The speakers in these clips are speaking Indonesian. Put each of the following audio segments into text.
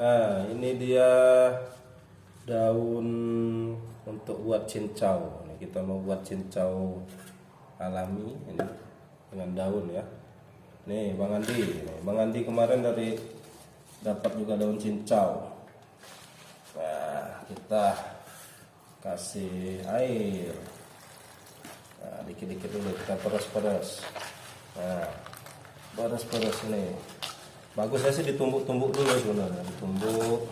Nah, ini dia daun untuk buat cincau. Ini kita mau buat cincau alami ini dengan daun ya. Nih Bang Andi, Bang Andi kemarin dapat juga daun cincau. Nah, kita kasih air. Nah, dikit-dikit dulu kita peras-peras. Nah, peras-peras nih. Bagusnya sih ditumbuk-tumbuk dulu sebenarnya, ditumbuk-tumbuk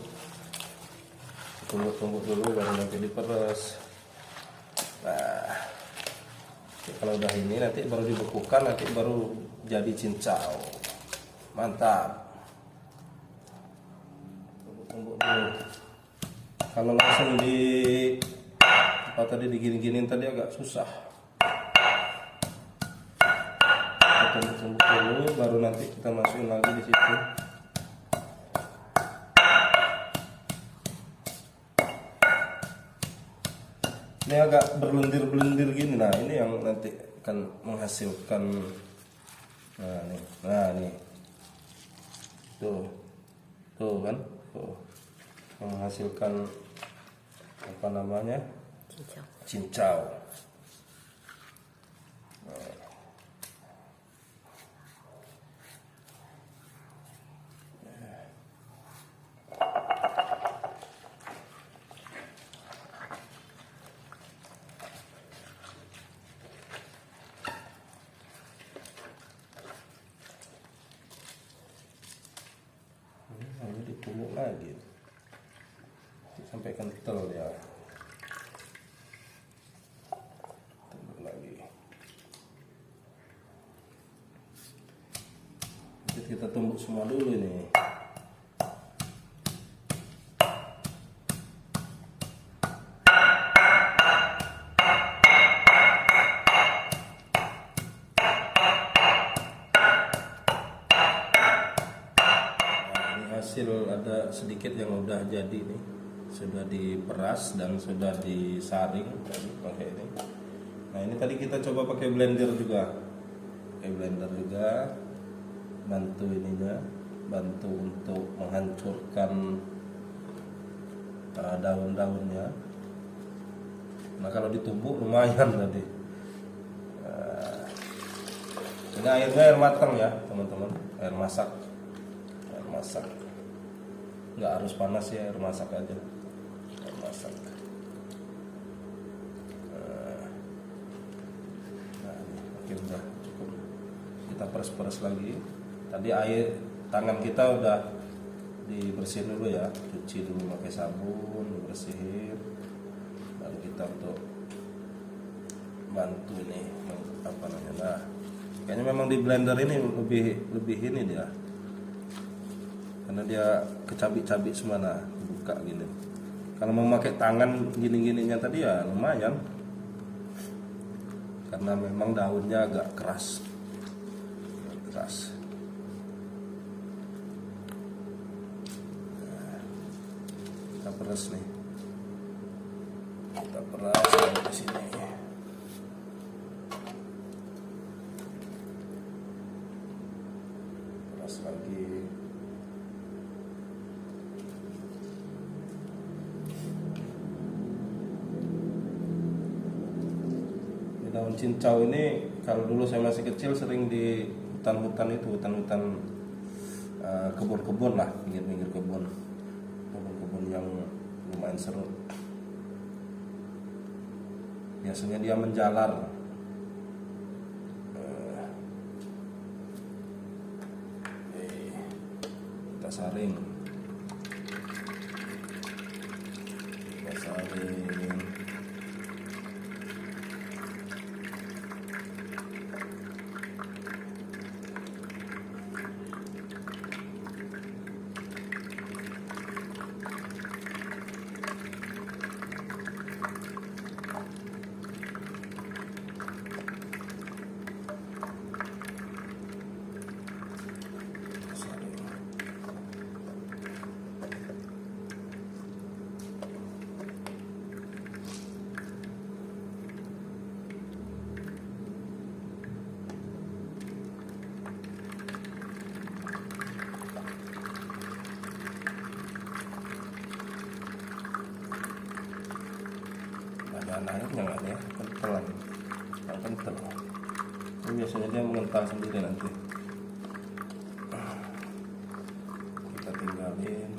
dulu baru nanti diperas. Nah, kalau udah ini nanti baru dibekukan, nanti baru jadi cincau. Mantap. Tumbuk dulu. Kalau langsung digini-giniin tadi agak susah. Tumbuk dulu, baru nanti kita masukin lagi di situ. Ini agak berlendir-belendir gini. Nah, ini yang nanti akan menghasilkan. Nah nih, tuh kan, tuh menghasilkan apa namanya? Cincau. Lalu ditumbuk lagi sampai kental ya. Tumbuk lagi. Nanti kita tumbuk semua dulu nih. Hasil ada sedikit yang udah jadi nih, sudah diperas dan sudah disaring tadi pakai ini. Nah, ini tadi kita coba pakai blender juga, bantu ininya, bantu untuk menghancurkan daun-daunnya. Nah, kalau ditumbuk lumayan tadi. Ini airnya air matang ya teman-teman, air masak. Nggak harus panas ya, air masak aja, air masak. Nah, ini udah cukup, kita peres-peres lagi. Tadi air tangan kita udah dibersihin dulu ya, cuci dulu pakai sabun, dibersihin. Lalu kita untuk bantu ini apa namanya. Nah, kayaknya memang di blender ini lebih ini dia, karena dia kecabik-cabik semana, buka gini. Kalau memakai tangan gini-gininya tadi ya lumayan, karena memang daunnya agak keras. Nah, kita peras nih, kita peras di sini. Peras lagi. Daun cincau ini kalau dulu saya masih kecil sering di hutan-hutan kebun-kebun lah, pinggir-pinggir kebun yang lumayan seru. Biasanya dia menjalar. Kita saring. airnya nggak ya, kental, nggak kental. Ini biasanya dia mengental sendiri nanti. Kita tinggalin.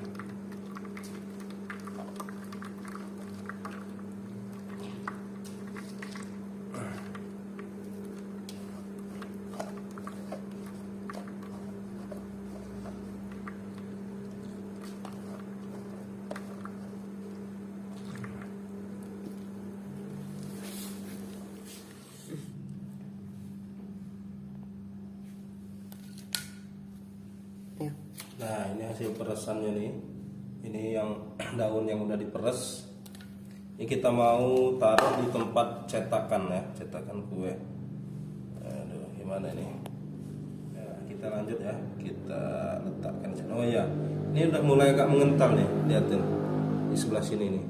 Nah, ini hasil peresannya nih. Ini yang daun yang udah diperes. Ini kita mau taruh di tempat cetakan ya, cetakan kue. Aduh, gimana nih? Ya, kita lanjut ya. Kita letakkan di sini. Oh ya, ini udah mulai agak mengental nih. Lihatin di sebelah sini nih.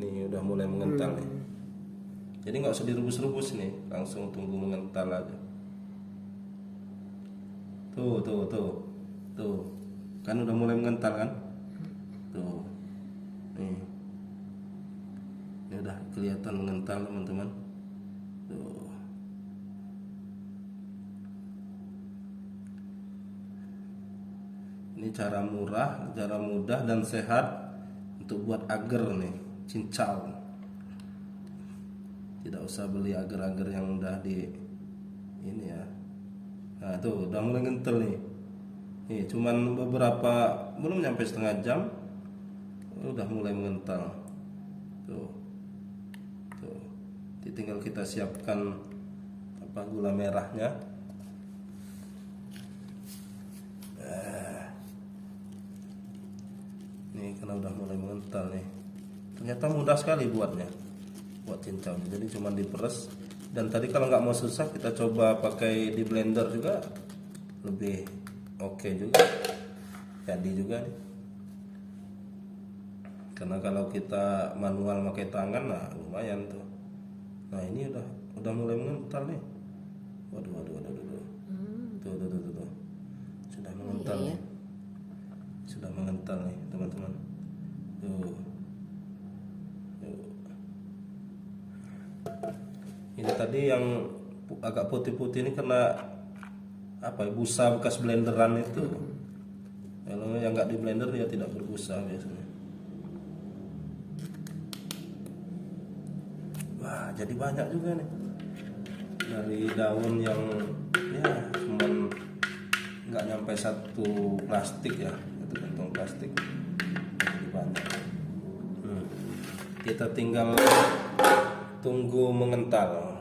Nih udah mulai mengental nih. Jadi nggak usah direbus-rebus nih, langsung tunggu mengental aja. Tuh, kan udah mulai mengental kan? Tuh, nih, ini udah kelihatan mengental teman-teman. Tuh, ini cara murah, cara mudah dan sehat untuk buat agar nih, cincau. Tidak usah beli agar-agar yang udah di ini ya. Nah tuh, udah mulai ngentel nih. Nih, cuman beberapa, belum nyampe setengah jam udah mulai mengental. Tuh. Tinggal kita siapkan gula merahnya. Nih, karena udah mulai mengental nih. Ternyata mudah sekali buatnya. Buat cincaunya. Jadi cuman diperes. Dan tadi kalau nggak mau susah, kita coba pakai di blender juga lebih oke juga, jadi juga nih. Karena kalau kita manual pakai tangan, nah lumayan tuh. Nah ini udah mulai mengental nih. Waduh. Tuh. Sudah mengental nih. Sudah mengental nih teman-teman. Tuh. Ini tadi yang agak putih-putih ini karena busa bekas blenderan itu. Kalau yang nggak di blender dia tidak berbusa biasanya. Wah, jadi banyak juga nih dari daun yang ya cuman nggak nyampe satu plastik ya, satu kantong plastik. Jadi banyak. Kita tinggal tunggu mengental.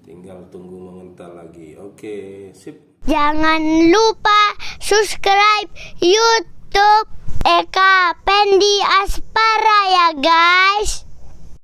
Tinggal tunggu mengental lagi. Oke, sip. Jangan lupa subscribe YouTube Eka Pendi Aspara ya guys.